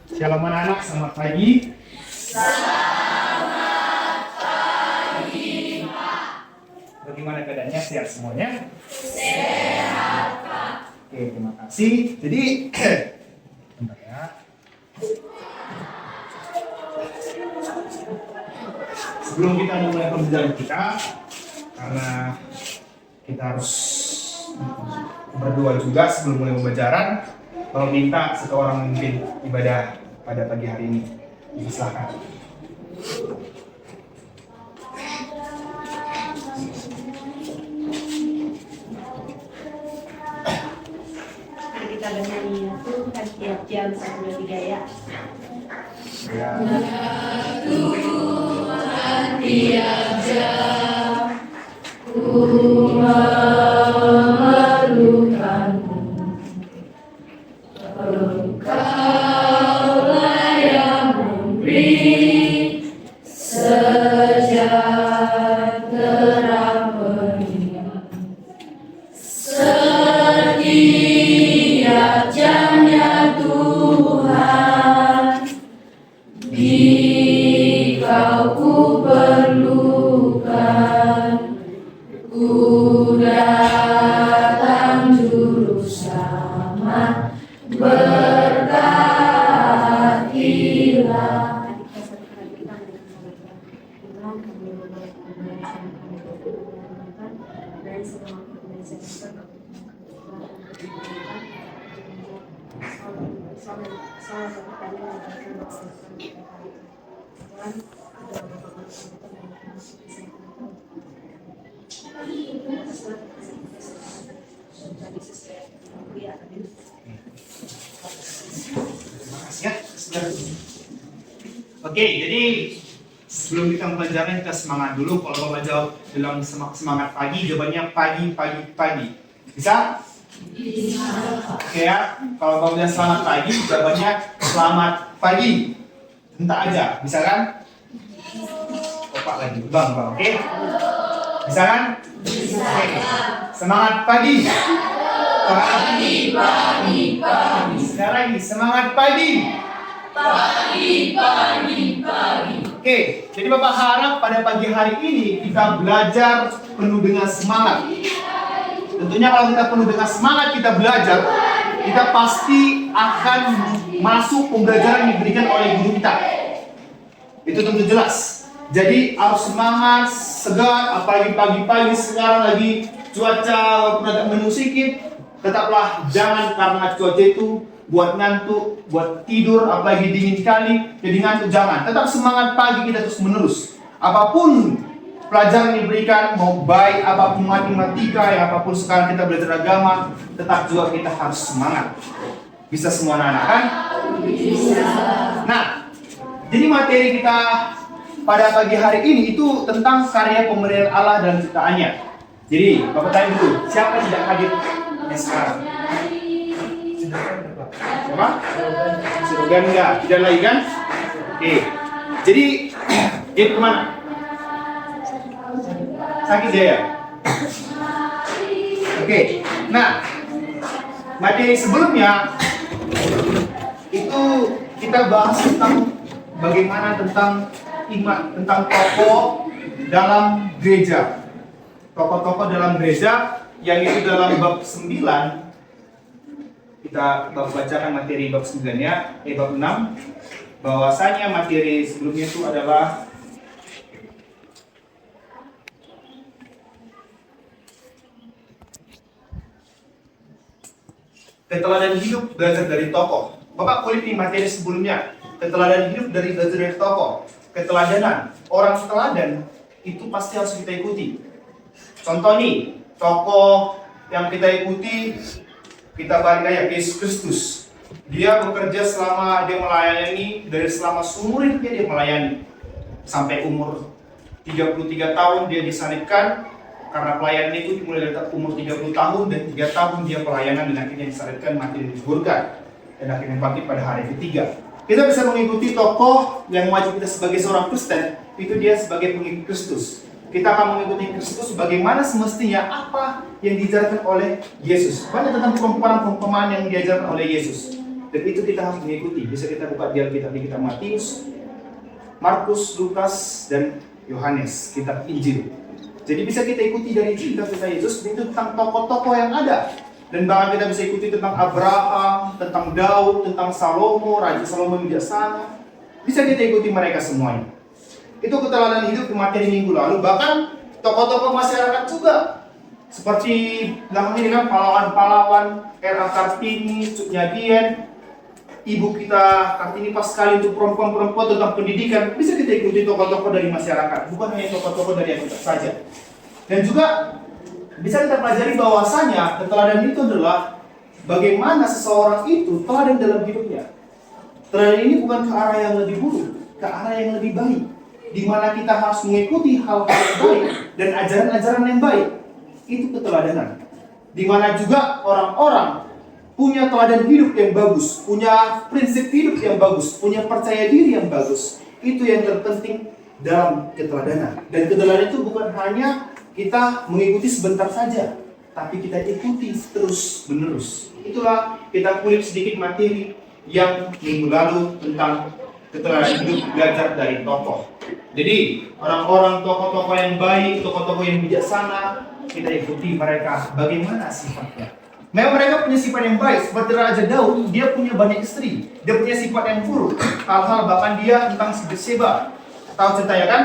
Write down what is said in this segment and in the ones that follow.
Shalom anak-anak, selamat pagi. Bagaimana keadaannya? Sehat semuanya? Sehat, Pak. Oke, terima kasih. Jadi, bentar ya. Sebelum kita mulai pembelajaran kita, karena kita harus berdoa juga sebelum mulai pembelajaran, kalau minta seseorang memimpin ibadah pada pagi hari ini, silakan. Kita bernyanyi Tuhan tiap jam 1, 2, 3 ya. Ya. Tuhan tiap jam ku memerlukanmu, Engkaulah yang memberi sejahtera penuh. Setiap jamnya Tuhan, di Kau ku perlukan, ku datang juru selamat, berkatilah. Terima kasih ya, saudara. Oke, jadi sebelum kita pembelajaran kita semangat dulu. Kalau Bapak jawab dalam semangat pagi, jawabannya pagi. Bisa? Bisa. Oke ya, kalau Bapak bilang selamat pagi, jawabannya selamat pagi. Entah aja, bisa kan? Bapak lagi, bang, oke? Bisa kan? Bisa. Oke. Semangat pagi. Pagi. Sekarang ini semangat pagi. Pagi. Oke, jadi Bapak harap pada pagi hari ini kita belajar penuh dengan semangat. Tentunya kalau kita penuh dengan semangat kita belajar, kita pasti akan masuk pembelajaran yang diberikan oleh guru kita. Itu tentu jelas. Jadi harus semangat, segar, apalagi pagi-pagi sekarang lagi cuaca walaupun agak mendung sedikit. Tetaplah jangan karena cuaca itu buat ngantuk, buat tidur, apalagi dingin sekali, jadi ngantuk jangan. Tetap semangat pagi kita terus menerus. Apapun pelajaran yang diberikan, mau baik apapun matematika, yang apapun sekarang kita belajar agama, tetap juga kita harus semangat. Bisa semua anak-anak kan? Bisa. Nah, jadi materi kita pada pagi hari ini itu tentang karya pemberian Allah dan ciptaannya. Jadi, Bapak tanya dulu, siapa yang tidak hadir sekarang? Siapa? Sudah enggak? Tidak lagi kan? Oke. Jadi, dia kemana? Sakit dia ya? Oke. Nah, materi sebelumnya itu kita bahas tentang bagaimana tentang iman, tentang tokoh dalam gereja. Tokoh-tokoh dalam gereja yang itu dalam bab 9. Kita bacakan materi bab 9-nya, bab 6. Bahwasanya materi sebelumnya itu adalah keteladanan hidup belajar dari tokoh. Bapak kulik nih materi sebelumnya. Keteladanan hidup dari belajar dari tokoh. Keteladanan, orang teladan itu pasti harus kita ikuti. Contoh nih, tokoh yang kita ikuti, kita balik aja Yesus Kristus. Dia bekerja selama dia melayani, dari selama seumur hidupnya dia melayani. Sampai umur 33 tahun dia disalibkan. Karena pelayanan itu dimulai dari umur 30 tahun dan 3 tahun dia pelayanan dan akhirnya disalibkan, mati dan dikuburkan. Dan akhirnya bangkit pada hari ketiga. Kita bisa mengikuti tokoh yang wajib kita sebagai seorang Kristen, itu dia sebagai pengikut Kristus. Kita akan mengikuti Kristus bagaimana semestinya apa yang diajarkan oleh Yesus. Banyak tentang perumpamaan yang diajarkan oleh Yesus. Dan itu kita harus mengikuti. Bisa kita buka di Alkitab di kitab Matius, Markus, Lukas, dan Yohanes, kitab Injil. Jadi bisa kita ikuti dari cerita Yesus itu tentang tokoh-tokoh yang ada. Dan bahkan kita bisa ikuti tentang Abraham, tentang Daud, tentang Salomo, Raja Salomo yang bijaksana. Bisa kita ikuti mereka semuanya. Itu keteladanan hidup di materi minggu lalu. Bahkan tokoh-tokoh masyarakat juga. Seperti belakang ini kan pahlawan-pahlawan, R.A. Kartini, Cut Nyadien, Ibu kita Kartini pas sekali untuk perempuan-perempuan tentang pendidikan. Bisa kita ikuti tokoh-tokoh dari masyarakat, bukan hanya tokoh-tokoh dari Alkitab saja. Dan juga bisa kita pelajari bahwasanya keteladanan itu adalah bagaimana seseorang itu teladan dalam hidupnya. Teladan ini bukan ke arah yang lebih buruk, ke arah yang lebih baik, di mana kita harus mengikuti hal-hal yang baik dan ajaran-ajaran yang baik. Itu keteladanan. Di mana juga orang-orang punya teladan hidup yang bagus, punya prinsip hidup yang bagus, punya percaya diri yang bagus. Itu yang terpenting dalam keteladanan. Dan keteladanan itu bukan hanya kita mengikuti sebentar saja, tapi kita ikuti terus menerus. Itulah kita kulik sedikit materi yang minggu lalu tentang keteladanan hidup, belajar dari tokoh. Jadi orang-orang tokoh-tokoh yang baik, tokoh-tokoh yang bijaksana, kita ikuti mereka bagaimana sifatnya. Memang mereka punya sifat yang baik, seperti Raja Daud, dia punya banyak istri, dia punya sifat yang buruk. Hal-hal bahkan dia tentang si Batseba. Tahu ceritanya kan?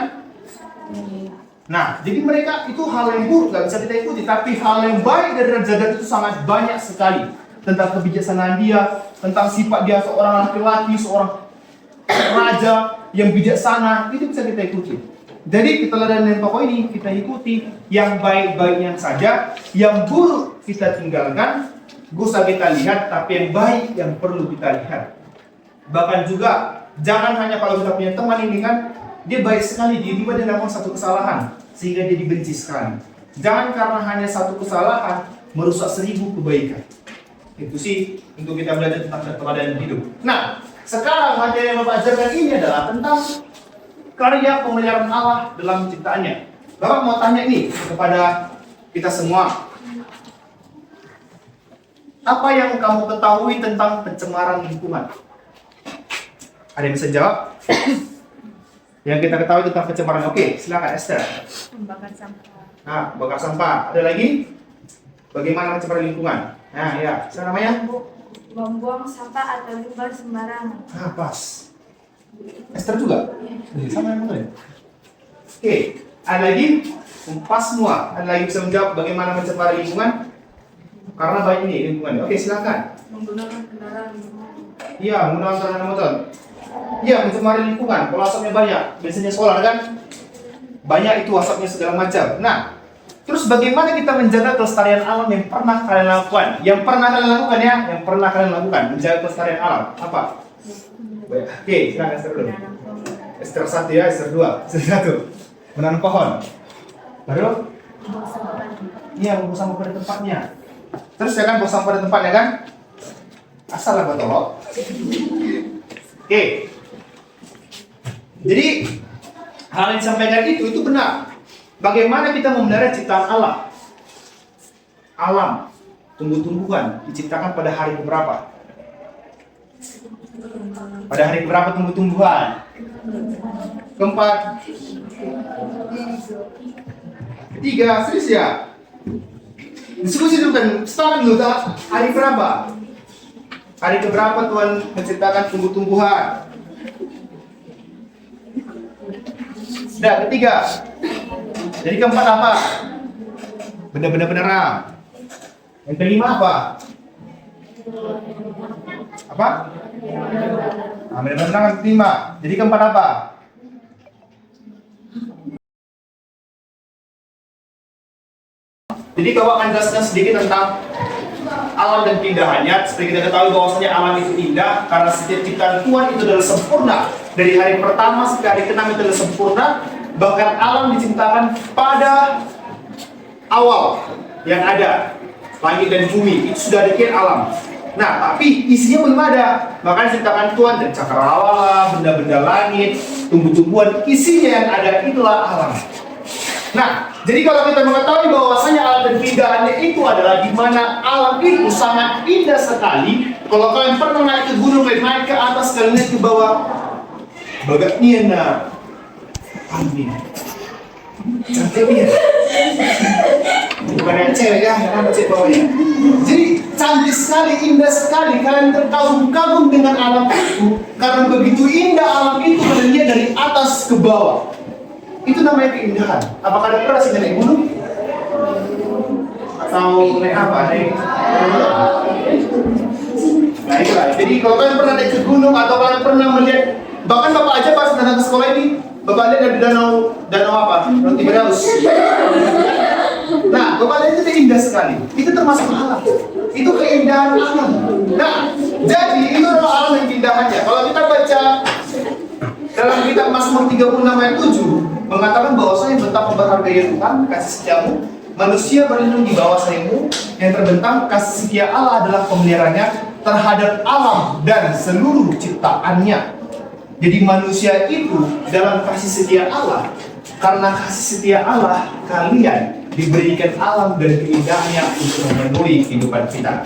Nah, jadi mereka itu hal yang buruk gak bisa kita ikuti, tapi hal yang baik dari Raja Daud itu sangat banyak sekali. Tentang kebijaksanaan dia, tentang sifat dia seorang laki-laki, seorang raja yang bijaksana, itu bisa kita ikuti. Jadi keteladanan tokoh ini kita ikuti, yang baik-baiknya saja, yang buruk kita tinggalkan, gak usah kita lihat, tapi yang baik yang perlu kita lihat. Bahkan juga jangan hanya kalau kita punya teman ini kan, dia baik sekali, tiba-tiba dia melakukan satu kesalahan sehingga dia dibenci sekali. Jangan karena hanya satu kesalahan merusak 1000 kebaikan. Itu sih untuk kita belajar tentang keteladanan hidup. Nah, sekarang materi yang Bapak ajarkan ini adalah tentang karya pemeliharaan Allah dalam ciptaannya. Bapak mau tanya nih kepada kita semua. Apa yang kamu ketahui tentang pencemaran lingkungan? Ada yang bisa jawab? Yang kita ketahui tentang pencemaran. Oke, silakan Esther. Membakar sampah. Nah, bakar sampah. Ada lagi? Bagaimana pencemaran lingkungan? Nah, ya. Siapa namanya? Membuang sampah atau limbah sembarangan. Ah, pas. Esther juga? Sama yang lain. Oke, ada lagi? Pas semua. Ada lagi bisa menjawab bagaimana mencemari lingkungan? Karena banyak ini lingkungan. Oke, silakan. Menggunakan kendaraan bermotor. Iya, menggunakan kendaraan motor. Iya, mencemari lingkungan. Kalau asapnya banyak, biasanya solar kan? Banyak itu asapnya segala macam. Nah, terus bagaimana kita menjaga kelestarian alam yang pernah kalian lakukan? Yang pernah kalian lakukan ya? Yang pernah kalian lakukan menjaga kelestarian alam. Apa? Oke, silakan Esther dulu. Menanam pohon. Esther 1 ya, Esther 2. Esther 1. Menanam pohon. Baru? Membuang sampah pada tempat. Iya, membuang sampah pada tempatnya. Terus ya kan, buang sampah pada tempatnya kan? Asal lah tolong. Oke. Jadi hal yang disampaikan itu benar. Bagaimana kita memelihara ciptaan Allah? Alam, tumbuh-tumbuhan diciptakan pada hari berapa? Pada hari berapa tumbuh-tumbuhan? Keempat. Ketiga, serius ya? Diskusi dulu kan, start dulu tak? Hari berapa? Hari keberapa Tuhan menciptakan tumbuh-tumbuhan? Sudah, ketiga. Jadi keempat apa? Benda-benda beneran. Yang kelima apa? Apa? Nah, benda-benda beneran kelima. Jadi keempat apa? Jadi Bapak akan jelaskan sedikit tentang alam dan keindahannya. Seperti kita ketahui bahwasanya alam itu indah karena setiap ciptaan Tuhan itu adalah sempurna. Dari hari pertama sampai hari ke-6 itu adalah sempurna. Bahkan alam diciptakan pada awal yang ada langit dan bumi itu sudah dikira alam. Nah, tapi isinya belum ada. Makanya diciptakan Tuhan dan cakrawala, benda-benda langit, tumbuh-tumbuhan, isinya yang ada itulah alam. Nah, jadi kalau kita mengetahui bahwasanya alam dan keindahannya itu adalah di mana alam itu sangat indah sekali. Kalau kalian pernah naik ke gunung, naik ke atas, kalian naik ke bawah, bagaimana? Amin. Cantiknya. Bukan yang cewek ya, yang cewek bawah ya. Jadi cantik sekali, indah sekali. Kalian terkagum-kagum dengan alam itu karena begitu indah alam itu kalian lihat dari atas ke bawah. Itu namanya keindahan. Apakah ada pernah sih naik gunung? Atau naik apa? Nah itulah. Jadi kalau kalian pernah naik ke gunung atau kalian pernah melihat, bahkan bapak aja pas datang ke sekolah ini, bapak lihat ada danau apa? Danau Tiberius. Nah, bapak lihat itu indah sekali. Itu termasuk alam. Itu keindahan alam. Nah, jadi itu adalah alam yang keindahannya. Kalau kita baca dalam kitab Mazmur 36 ayat 7 mengatakan bahwasanya betapa berharganya Tuhan kasih setiamu, manusia berlindung di bawah sayapmu, yang terbentang kasih setia Allah adalah pemeliharanya terhadap alam dan seluruh ciptaannya. Jadi manusia itu dalam kasih setia Allah, karena kasih setia Allah kalian diberikan alam dan keindahannya untuk memenuhi kehidupan kita.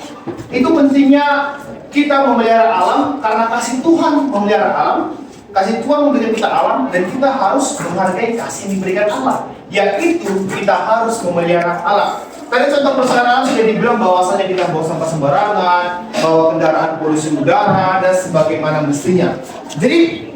Itu pentingnya kita memelihara alam karena kasih Tuhan memelihara alam. Kasih Tuhan memberikan kita alam dan kita harus menghargai kasih yang diberikan Allah. Yaitu kita harus memelihara alam. Tadi contoh persekarang sudah dibilang bahwasanya kita bawa sampah sembarangan, bawa kendaraan polusi udara dan sebagaimana mestinya. Jadi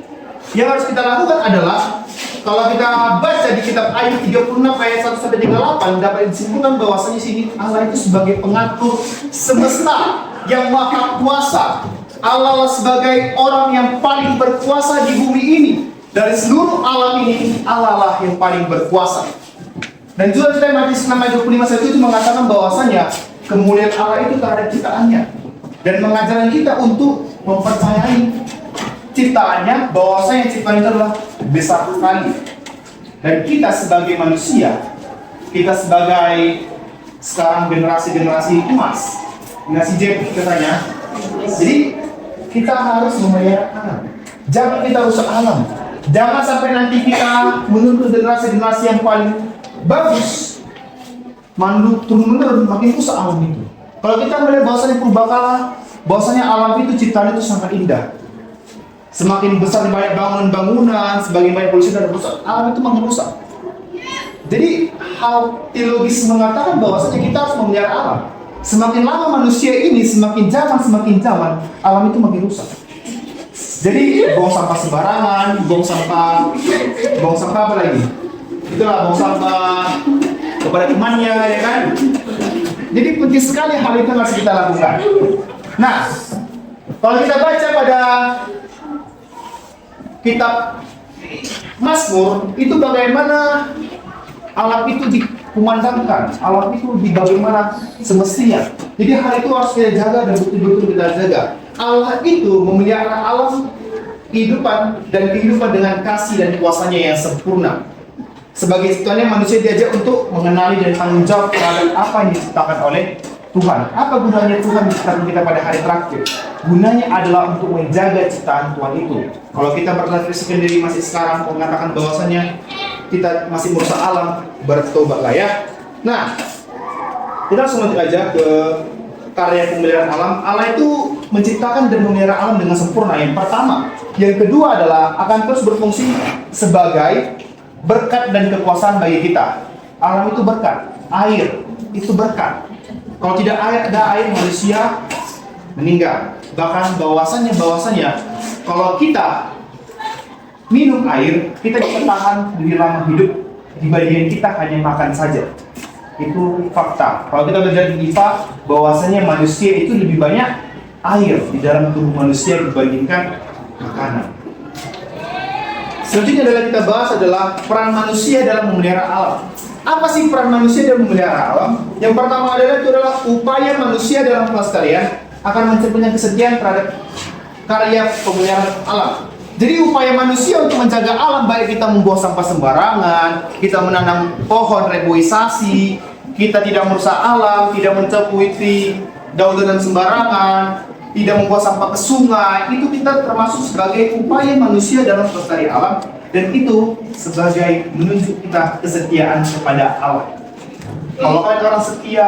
yang harus kita lakukan adalah kalau kita baca di kitab Ayub 36 ayat 1 sampai 38 dapat disimpulkan bahwasanya sini Allah itu sebagai pengatur semesta yang maha kuasa. Allah sebagai orang yang paling berkuasa di bumi ini. Dari seluruh alam ini, Allah lah yang paling berkuasa. Dan juga kita Matius 6 ayat 25 itu mengatakan bahwasanya kemuliaan Allah itu terhadap ciptaannya. Dan mengajarkan kita untuk mempercayai ciptaannya, bahwasanya ciptaan itu adalah besar sekali. Dan kita sebagai manusia, kita sebagai sekarang generasi emas, generasi Z katanya. Jadi kita harus memelihara alam. Jangan kita rusak alam. Jangan sampai nanti kita menuntut generasi yang paling bagus, turun-menurun makin rusak alam itu. Kalau kita melihat bahwasanya purbakala, bahwasanya alam itu ciptaan itu sangat indah. Semakin besar banyak bangunan-bangunan, semakin banyak polusi dan rusak, alam itu makin rusak. Jadi hal teologis mengatakan bahwasanya kita harus memelihara alam. Semakin lama manusia ini semakin zaman, alam itu makin rusak. Jadi buang sampah sembarangan, buang sampah apa lagi? Itulah buang sampah kepada temannya, ya kan? Jadi penting sekali hal itu harus kita lakukan. Nah, kalau kita baca pada kitab Mazmur itu bagaimana alam itu dikumandangkan, alam itu bagaimana semestinya. Jadi hal itu harus kita jaga dan betul-betul kita jaga. Allah itu memelihara alam kehidupan dan kehidupan dengan kasih dan kuasanya yang sempurna. Sebagai ciptaannya manusia diajak untuk mengenali dan tanggung jawab terhadap apa yang diciptakan oleh Tuhan. Apa gunanya Tuhan menciptakan kita pada hari terakhir? Gunanya adalah untuk menjaga ciptaan Tuhan itu. Kalau kita berrefleksi diri masih sekarang mengatakan bahwasanya kita masih merusak alam, bertobatlah ya. Nah, kita langsung lanjut aja ke karya pemeliharaan alam. Allah itu menciptakan dan memelihara alam dengan sempurna. Yang pertama, yang kedua adalah akan terus berfungsi sebagai berkat dan kekuasaan bagi kita. Alam itu berkat, air itu berkat. Kalau tidak ada air, manusia meninggal. Bahkan bahwasanya kalau kita minum air, kita bisa tahan lebih lama hidup dibandingkan kita hanya makan saja. Itu fakta. Kalau kita belajar di IPA, bahwasanya manusia itu lebih banyak air di dalam tubuh manusia dibandingkan makanan. Selanjutnya adalah kita bahas adalah peran manusia dalam memelihara alam. Apa sih peran manusia dalam memelihara alam? Yang pertama adalah upaya manusia dalam kelas kalian akan mencerminkan kesetiaan terhadap karya pemeliharaan alam. Jadi upaya manusia untuk menjaga alam, baik kita membuang sampah sembarangan, kita menanam pohon reboisasi, kita tidak merusak alam, tidak mencabuti daun-daunan sembarangan, tidak membuang sampah ke sungai, itu kita termasuk sebagai upaya manusia dalam pelestari alam, dan itu sebagai menunjuk kita kesetiaan kepada Allah. Kalau kalian orang setia,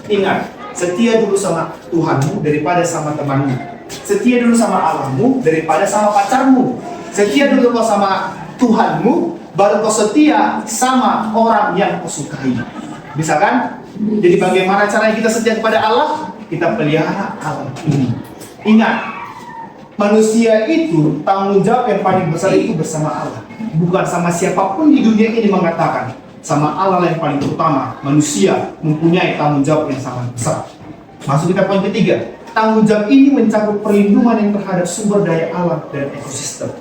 ingat, setia dulu sama Tuhanmu daripada sama temanmu. Setia dulu sama Allahmu daripada sama pacarmu. Setia dulu kau sama Tuhanmu, baru kau setia sama orang yang kau sukai. Bisa kan? Jadi bagaimana caranya kita setia kepada Allah? Kita pelihara alam ini. Ingat, manusia itu tanggung jawab yang paling besar itu bersama Allah, bukan sama siapapun di dunia ini. Mengatakan sama Allah yang paling utama. Manusia mempunyai tanggung jawab yang sangat besar. Masuk kita poin ketiga. Tanggung jawab ini mencakup perlindungan yang terhadap sumber daya alam dan ekosistem.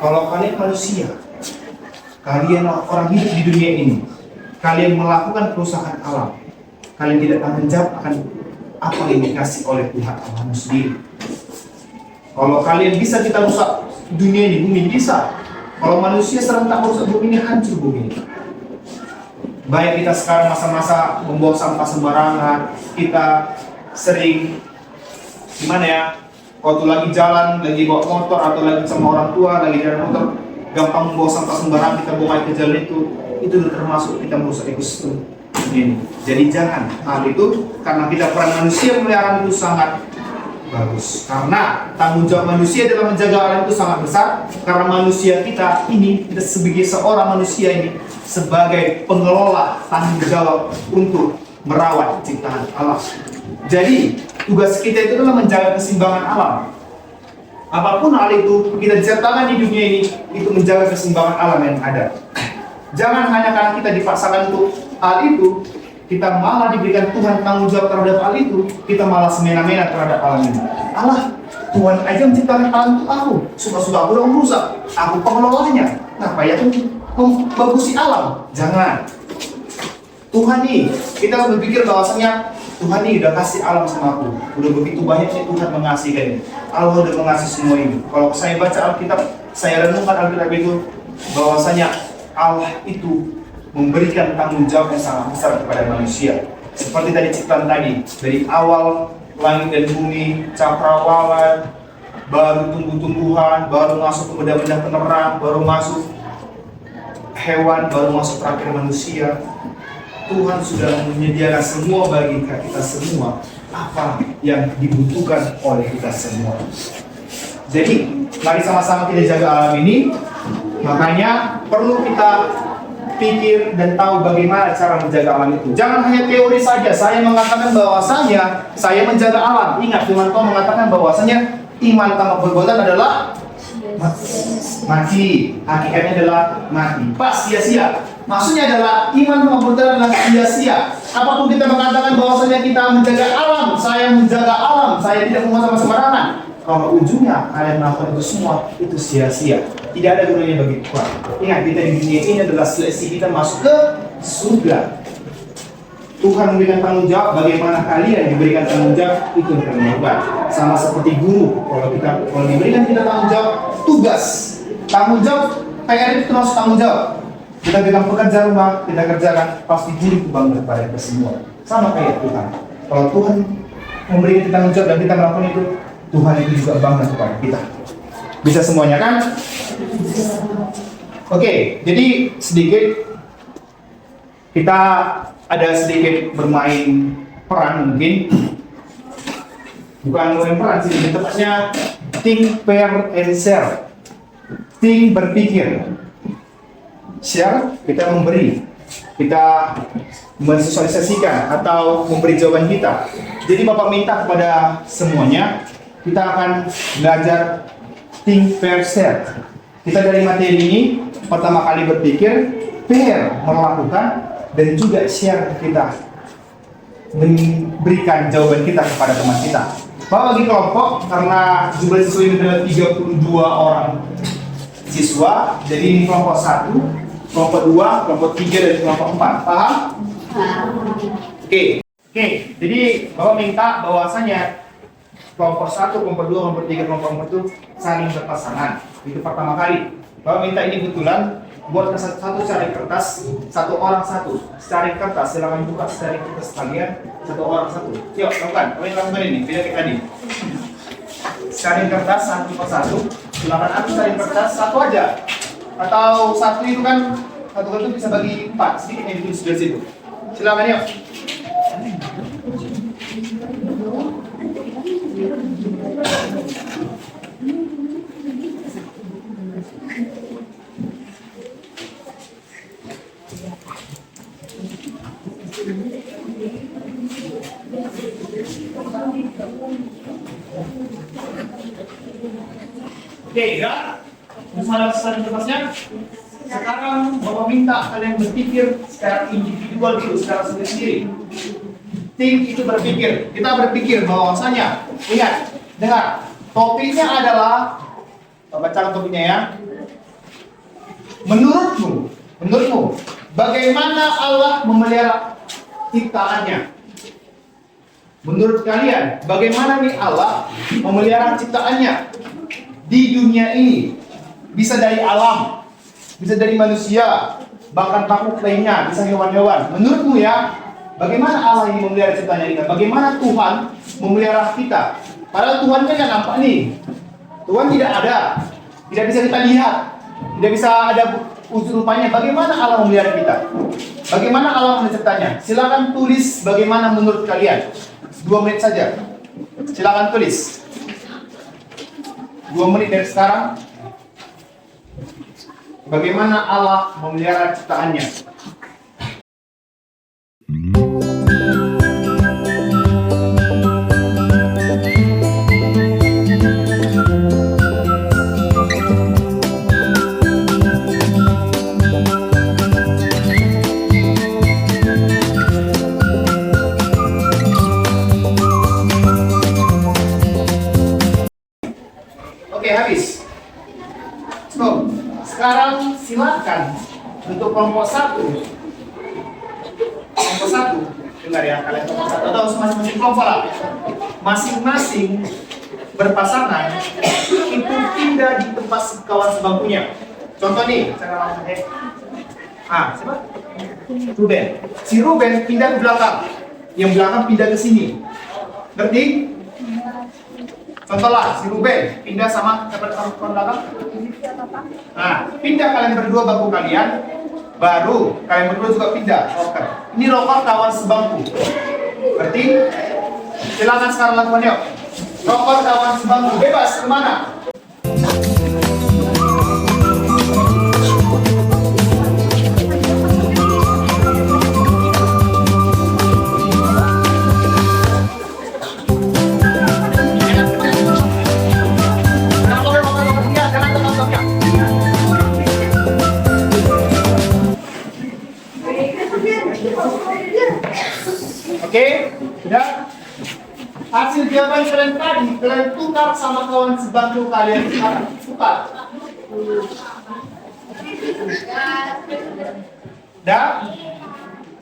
Kalau kalian manusia, kalian orang hidup di dunia ini, kalian melakukan kerusakan alam, kalian tidak tanggung jawab akan apa yang dikasih oleh Tuhan Allahmu sendiri. Kalau kalian bisa kita rusak dunia ini, bumi bisa. Kalau manusia serentak rusak bumi ini, hancur bumi ini. Baik kita sekarang masa-masa membuang sampah sembarangan, kita sering gimana ya? Waktu lagi jalan, lagi bawa motor atau lagi sama orang tua, lagi jalan motor, gampang membawa sampah sembarangan, kita buang ke jalan itu termasuk kita merusak ekosistem ini. Jadi jangan hal itu, karena kita peran manusia melihara itu sangat bagus. Karena tanggung jawab manusia dalam menjaga alam itu sangat besar. Karena manusia kita ini, kita sebagai seorang manusia ini, sebagai pengelola tanggung jawab untuk merawat ciptaan alam. Jadi tugas kita itu adalah menjaga keseimbangan alam. Apapun hal itu kita disertakan di dunia ini, itu menjaga keseimbangan alam yang ada. Jangan hanya karena kita dipaksakan untuk hal itu, kita malah diberikan Tuhan tanggung jawab terhadap hal itu, kita malah semena-mena terhadap alam ini. Allah, Tuhan aja menciptakan alam untuk aku, suka-suka aku dong rusak, aku pengelolanya. Kenapa ya membagusi alam? Jangan. Tuhan nih, kita harus berpikir bahwasanya Tuhan nih udah kasih alam sama aku, udah begitu banyak sih Tuhan mengasihi ini. Allah udah mengasihi semua ini. Kalau saya baca Alkitab, saya renungkan Alkitab itu, bahwasanya Allah itu memberikan tanggung jawab yang sangat besar kepada manusia. Seperti tadi ciptaan tadi, dari awal langit dan bumi, cakrawala, baru tumbuh-tumbuhan, baru masuk ke benda-benda penerang, baru masuk hewan, baru masuk terakhir manusia. Tuhan sudah menyediakan semua bagi kita semua apa yang dibutuhkan oleh kita semua. Jadi, mari sama-sama kita jaga alam ini. Makanya perlu kita pikir dan tahu bagaimana cara menjaga alam itu. Jangan hanya teori saja. Saya mengatakan bahwasanya saya menjaga alam. Ingat, Tuhan Tuhan mengatakan bahwasanya iman tanpa perbuatan adalah mati. Hakikatnya adalah mati. Pas sia-sia. Maksudnya adalah iman tanpa perbuatan adalah sia-sia. Apapun kita mengatakan bahwasanya kita menjaga alam, saya menjaga alam, saya tidak membuang sampah sembarangan. Kalau ujungnya kalian melakukan itu semua, itu sia-sia. Tidak ada gunanya bagi Tuhan. Ingat, kita di dunia ini adalah seleksi kita masuk ke surga. Tuhan memberikan tanggung jawab, bagaimana kalian diberikan tanggung jawab, itu yang kalian lakukan. Sama seperti guru, kalau diberikan kita tanggung jawab, tugas, tanggung jawab, PR itu termasuk tanggung jawab. Kita bilang pekerja rumah, kita kerjakan, pasti guru itu bangga kepada kita semua. Sama kayak Tuhan. Kalau Tuhan memberikan kita tanggung jawab dan kita melakukan itu, Tuhan itu juga bangga kepada kita. Bisa semuanya kan? Oke, jadi sedikit kita ada sedikit bermain peran mungkin. Bukan bermain peran sih, tepatnya think, pair, and share. Think, berpikir. Share, kita memberi. Kita mensosialisasikan atau memberi jawaban kita. Jadi Bapak minta kepada semuanya, kita akan belajar think, pair, share. Kita dari materi ini pertama kali berpikir, pair, melakukan, dan juga share, kita memberikan jawaban kita kepada teman kita. Bapak bagi kelompok, karena jumlah siswa ini adalah 32 orang siswa, jadi ini kelompok 1, kelompok 2, kelompok 3, dan kelompok 4. Paham? Oke, jadi Bapak minta bahwasanya kelompok 1, kelompok 2, kelompok 3, kelompok 4 itu saling berpasangan. Itu pertama kali. Bapak minta ini betulan buat satu secari kertas, satu orang satu. Secari kertas, silakan buka secari kertas kalian, satu orang satu. Yuk, lakukan. Kalian lakukan ini, beda kayak tadi. Secari kertas satu persatu, silakan ambil secari kertas satu aja. Atau satu itu kan, satu itu bisa bagi 4, sedikit yang ditulis di situ. Silakan yuk. Oke, ya. Masalah kertasnya. Sekarang Bapak minta kalian berpikir secara individual dulu, secara sendiri-sendiri. Think itu berpikir. Kita berpikir bahwasanya, lihat, dengar. Topiknya adalah, bacakan topiknya ya. Menurutmu, bagaimana Allah memelihara ciptaannya? Menurut kalian, bagaimana nih Allah memelihara ciptaannya di dunia ini? Bisa dari alam, bisa dari manusia, bahkan makhluk lainnya, bisa hewan-hewan. Menurutmu ya, bagaimana Allah ini memelihara ciptaannya kita? Bagaimana Tuhan memelihara kita? Padahal Tuhan kan nggak nampak nih. Tuhan tidak ada, tidak bisa kita lihat, tidak bisa ada wujud rupanya. Bagaimana Allah memelihara kita? Bagaimana Allah menciptanya? Silakan tulis bagaimana menurut kalian. 2 menit saja. Silakan tulis. 2 menit dari sekarang. Bagaimana Allah memelihara ciptaannya? Oke, habis. Stop. Sekarang silakan untuk kelompok 1. Kelompok 1. Dengar ya, kalian kelompok 1 atau masing-masing kelompok lah. Masing-masing berpasangan itu pindah di tempat kawan sebangkunya. Contoh nih, cara langsung siapa? Ruben. Si Ruben pindah ke belakang. Yang belakang pindah ke sini. Ngerti? Contohlah, si Ruben pindah sama siapa ke belakang? Nah, pindah kalian berdua bangku kalian, baru kalian berdua juga pindah. Oke. Ini rokok kawan sebangku. Berarti silakan sekarang lakukan yuk. Rokok kawan sebangku, bebas kemana? Oke, sudah. Hasil jawaban kalian tadi, kalian tukar sama kawan sebangku kalian sekarang. Tukar. Dan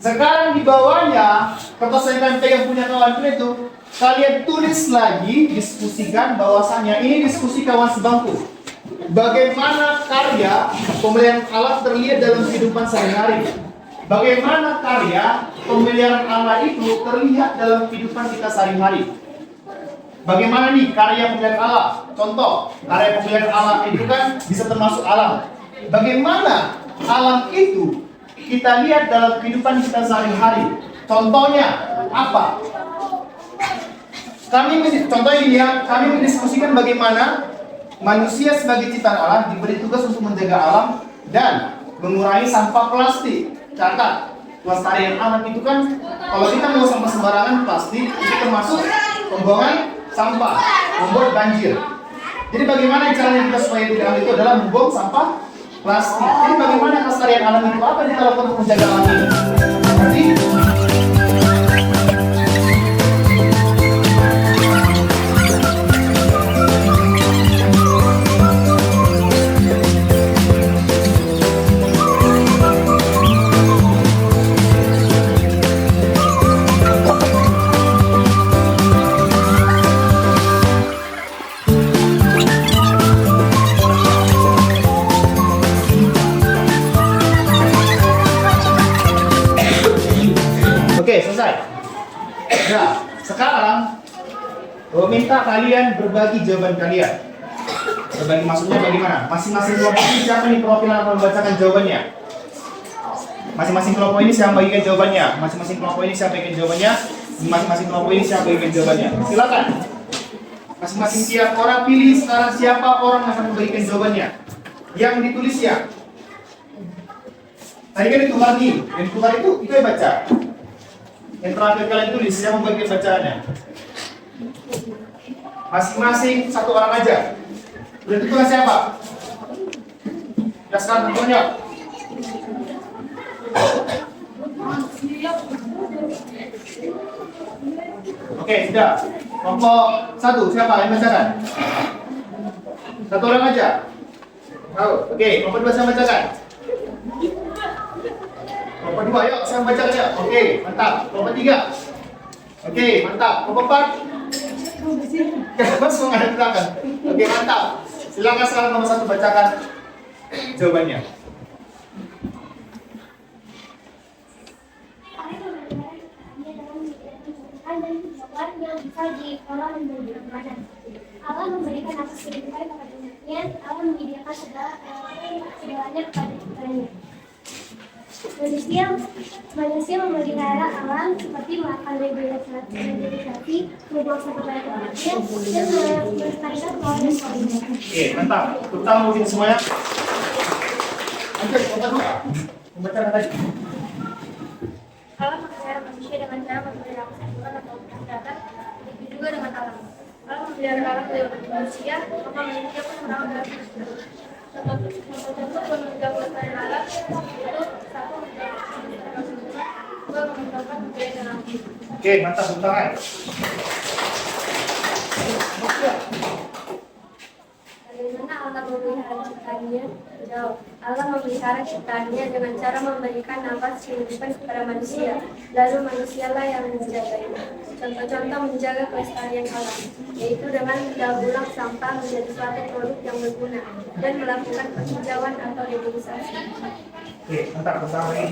sekarang di bawahnya, kertas yang kalian pegang punya kawan itu, kalian tulis lagi, diskusikan bahwasannya ini diskusi kawan sebangku. Bagaimana karya pemeliharaan alat terlihat dalam kehidupan sehari-hari? Bagaimana karya pemeliharaan Allah itu terlihat dalam kehidupan kita sehari-hari? Bagaimana nih karya pemeliharaan Allah? Contoh, karya pemeliharaan Allah itu kan bisa termasuk alam. Bagaimana alam itu kita lihat dalam kehidupan kita sehari-hari? Contohnya apa? Contoh ini ya, kami mendiskusikan bagaimana manusia sebagai ciptaan Allah diberi tugas untuk menjaga alam dan mengurangi sampah plastik. Catat, pelestarian alam itu kan kalau kita mau sampah sembarangan plastik itu termasuk pembuangan sampah, membuat banjir. Jadi bagaimana caranya kita supaya tidak hal itu adalah membuang sampah plastik. Jadi bagaimana pelestarian alam itu apa yang kita lakukan untuk menjaga alam ini? Berarti sekarang minta kalian berbagi jawaban kalian. Berbagi maksudnya bagaimana? Masing-masing kelompok ini siapa nih perwakilan akan membacakan jawabannya? Masing-masing kelompok ini siapa bagikan jawabannya? Masing-masing kelompok ini siapa bagikan jawabannya? Masing-masing kelompok ini siapa bagikan jawabannya? Silakan. Masing-masing tiap orang pilih sekarang siapa orang yang akan memberikan jawabannya. Yang ditulis ya. Tadi kan ditukar nih, yang ditukar itu yang baca. Yang terakhir kalian tulis siapa membagikan bacaannya. Masing-masing satu orang aja. Udah tentukan siapa? Ya sekarang tentunya. Oke, sudah. Kelompok 1 siapa yang bacakan? Satu orang aja. Tahu? Oke, kelompok 2 siapa bacakan? Kelompok 2, yuk saya bacakan ya. Oke, mantap. Kelompok 3. Oke, mantap. Kelompok 4. Mas mau ngadep belakang. Oke, mantap. Silakan sekarang nomor 1 bacakan jawabannya. Yang bisa diolah menjadi makanan. Allah memberikan atas kehidupan kepada umatnya. Allah menyediakan segalanya kepada ciptaannya. Manusia memelihara alam seperti makan regenerasi, membuang sampah pada tempatnya, dan melestarikan pohon dan lainnya. Oke, mantap. Tepuk tangan mungkin semuanya. Lanjut, kelompok 2. Membacakan tadi. Allah memelihara manusia dengan cara memelihara kesatuan atau kesadaran, begitu juga dengan alam. Allah memelihara alam lewat manusia, maka manusia pun merawat alam tersebut. Contoh-contoh penunjang kelestarian alam itu 1. Dua, mengembangkan budaya dan alam. Oke, mantap. Tepuk tangan. Bagaimana Allah memelihara ciptaannya? Jawab. Allah memelihara ciptaannya dengan cara memberikan nafas kehidupan kepada manusia, lalu manusialah yang menjaganya. Contoh-contoh menjaga kelestarian alam, yaitu dengan mendaur ulang sampah menjadi suatu produk yang berguna dan melakukan penghijauan atau reboisasi. Oke, mantap. Tepuk tangan lagi.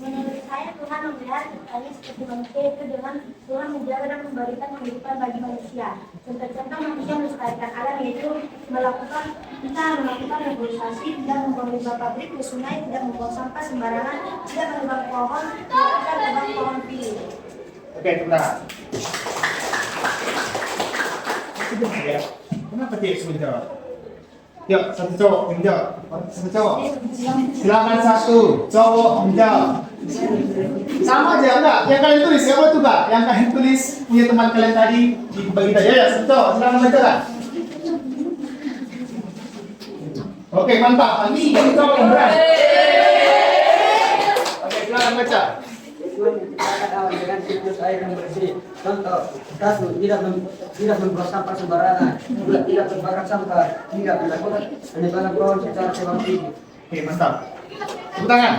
Menurut saya Tuhan memelihara ciptaannya seperti manusia itu dengan Tuhan menjaga dan memberikan kehidupan bagi manusia. Contoh-contoh manusia melestarikan alam yaitu melakukan reboisasi, tidak membuang limbah pabrik ke sungai, tidak membuang sampah sembarangan, tidak menebang pohon, tidak menebang pohon pilih. Oke, tepuk tangan. Ya. Kenapa dia semua jawab? Yuk, satu cowok menjawab. Satu cowok. Silakan satu cowok menjawab. Sama aja enggak? Yang kalian tulis siapa tuh, Pak? Yang kalian tulis punya teman kalian tadi dibagi tadi ya, satu cowok. Silakan bacakan. Oke, mantap. Ini jadi cowok yang berani. Oke, silakan baca. Tuhan menciptakan alam dengan siklus air yang bersih. Contoh, 1. Tidak membuang sampah sembarangan. 2. Tidak membakar sampah. 3. Melakukan penebangan pohon secara sebang tinggi. Oke, mantap. Tepuk tangan.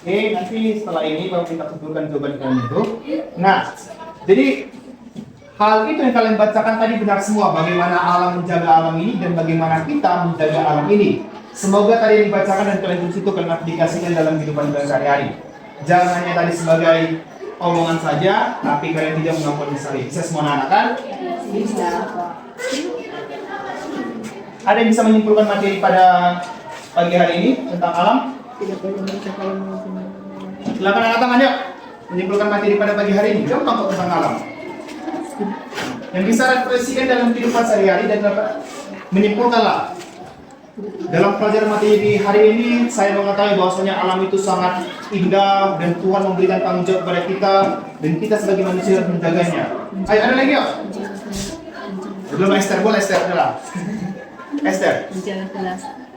Oke, nanti setelah ini baru kita tentukan jawaban kalian itu. Nah, jadi hal itu yang kalian bacakan tadi benar semua. Bagaimana alam menjaga alam ini dan bagaimana kita menjaga alam ini. Semoga tadi yang dibacakan dan kalian tulis itu kalian aplikasikan dalam kehidupan kalian sehari-hari. Jangan hanya tadi sebagai omongan saja, tapi kalian tidak mengampuni sehari. Bisa semua anak kan? Bisa. Ada yang bisa menyimpulkan materi pada pagi hari ini tentang alam? Tidak boleh mencapai mungkin. Silakan angkat tangan yuk. Menyimpulkan materi pada pagi hari ini. Gampang kok tentang alam. Yang bisa refleksikan dalam kehidupan sehari-hari dan dapat menyimpulkanlah. Dalam pelajaran materi hari ini, saya mengetahui bahwasanya alam itu sangat indah dan Tuhan memberikan tanggung jawab kepada kita dan kita sebagai manusia harus menjaganya. Ayo, ada lagi yuk. Belum Esther, boleh Esther, adalah Esther.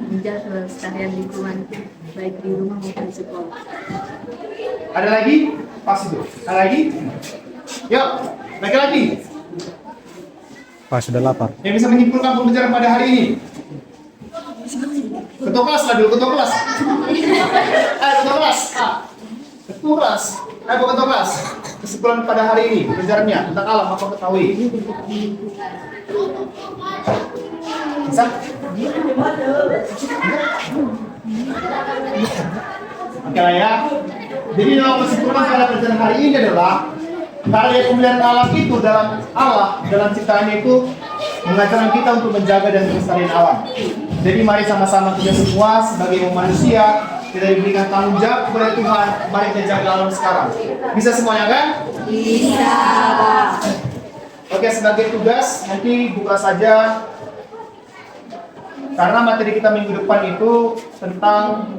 Menjaga kelestarian lingkungan baik di rumah maupun di sekolah. Ada lagi? Pas itu. Ada lagi? Yuk, lagi. Pak sudah lapar. Yang bisa menyimpulkan pembelajaran pada hari ini. Ketua kelas lah dulu, ketua kelas. Ketua kelas. Ketua kelas. Ayo ketua kelas. Kesimpulan pada hari ini pelajarannya tentang alam apa ketahui? Bisa? Oke lah ya. Jadi dalam kesimpulan pada pelajaran hari ini adalah karya pemeliharaan alam itu dalam Allah, dalam ciptaannya itu mengajarkan kita untuk menjaga dan melestarikan alam. Jadi mari sama-sama kita semua sebagai manusia kita diberikan tanggung jawab kepada Tuhan. Mari kita jaga alam sekarang. Bisa semuanya kan? Bisa. Oke, sebagai tugas nanti buka saja karena materi kita minggu depan itu tentang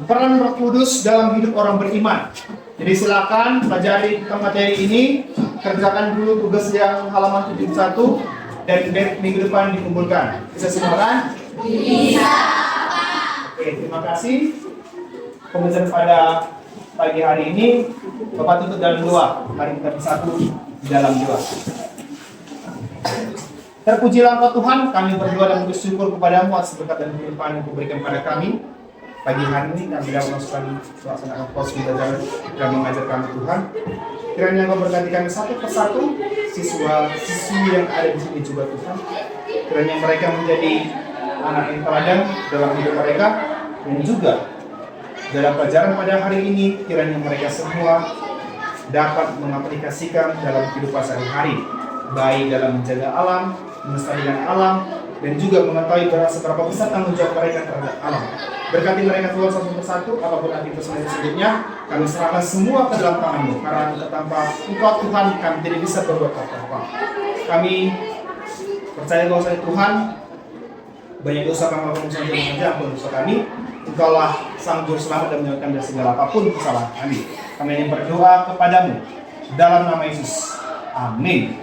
peran Roh Kudus dalam hidup orang beriman. Jadi silakan pelajari tentang materi ini, kerjakan dulu tugas yang halaman 71 dan minggu depan dikumpulkan. Bisa semua kan? Bisa. Oke, terima kasih. Pembelajaran pada pagi hari ini, Bapak tutup dalam doa. Mari kita bersatu di dalam doa. Terpujilah Engkau Tuhan, kami berdoa dan bersyukur kepadamu atas berkat dan kelimpahan yang Kau berikan pada kami. Pagi hari ini kami dapat masukkan suasana pos pembelajaran dan mengajar kami Tuhan. Kiranya Engkau berkati kami satu persatu, siswi yang ada di sini juga Tuhan. Kiranya mereka menjadi anak yang teladan dalam hidup mereka dan juga dalam pelajaran pada hari ini, kiranya mereka semua dapat mengaplikasikan dalam kehidupan sehari-hari, baik dalam menjaga alam, melestarikan alam, dan juga mengetahui seberapa besar tanggung jawab mereka terhadap alam. Berkati mereka Tuhan satu persatu, apapun aktivitas mereka selanjutnya, kami serahkan semua ke dalam tangan-Mu, karena tanpa Engkau Tuhan, kami tidak bisa berbuat apa-apa. Kami percaya bahwa Tuhan, banyak dosa kami lakukan saja, ampun dosa kami. Engkaulah sang juru selamat dan menyelamatkan dari segala apapun kesalahan kami. Kami hanya berdoa kepadamu dalam nama Yesus. Amin.